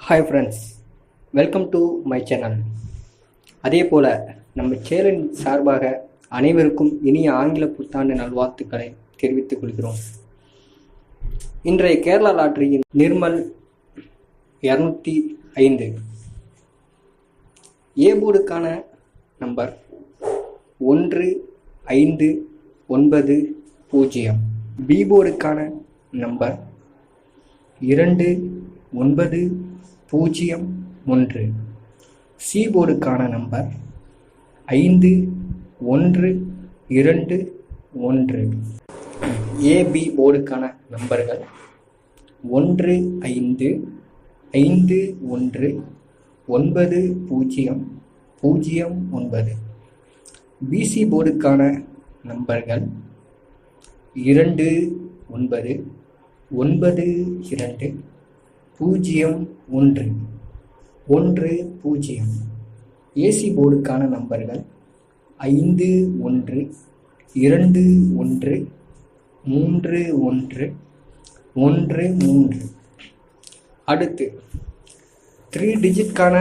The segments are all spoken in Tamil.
Hi friends, welcome to my channel. அதே போல் நம்ம சேனலின் சார்பாக அனைவருக்கும் இனிய ஆங்கில புத்தாண்டு நல்வாழ்த்துக்களை தெரிவித்துக் கொள்கிறோம். இன்றைய கேரளா லாட்டரியின் நிர்மல் 205 ஏ போர்டுக்கான நம்பர் 1590, பி போர்டுக்கான நம்பர் 2901, சி போர்டுக்கான நம்பர் 5121, ஏபி போர்டுக்கான நம்பர்கள் 15519009, பிசி போர்டுக்கான நம்பர்கள் 29220110, ஏசி போர்டுக்கான நம்பர்கள் 51213113. அடுத்து 3 டிஜிட்கான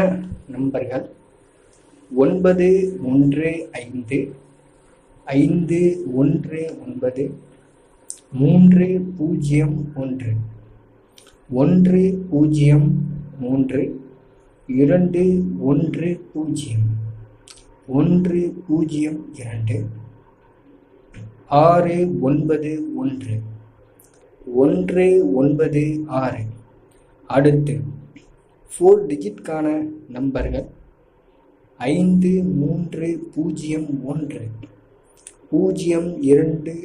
நம்பர்கள் 915519301, 103 210, 102, 691 196. அடுத்து 4 டிஜிட்கான நம்பர்கள் 5301 0210,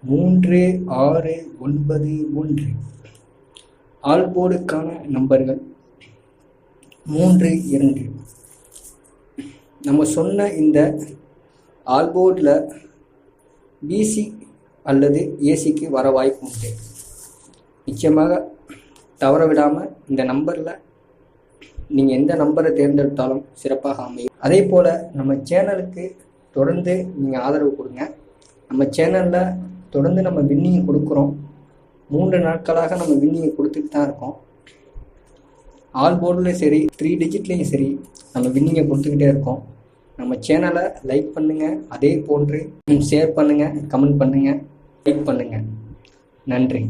3691. ஆல்போர்டுக்கான நம்பர்கள் 32. நம்ம சொன்ன இந்த ஆல்போர்டில் பிசி அல்லது ஏசிக்கு வர வாய்ப்பு உண்டு. நிச்சயமாக தவற விடாமல் இந்த நம்பரில் நீங்கள் எந்த நம்பரை தேர்ந்தெடுத்தாலும் சிறப்பாக அமையும். அதே போல் நம்ம சேனலுக்கு தொடர்ந்து நீங்கள் ஆதரவு கொடுங்க. நம்ம சேனலில் தொடர்ந்து நம்ம வின்னிங் கொடுக்குறோம். 3 நாட்களாக நம்ம வின்னிங் கொடுத்துட்டு தான் இருக்கோம். ஆல் போர்டுலேயும் சரி 3 டிஜிட்லேயும் சரி நம்ம வின்னிங்கை கொடுத்துக்கிட்டே இருக்கோம். நம்ம சேனலை லைக் பண்ணுங்கள், அதே போன்று ஷேர் பண்ணுங்கள், கமெண்ட் பண்ணுங்கள், லைக் பண்ணுங்கள். நன்றி.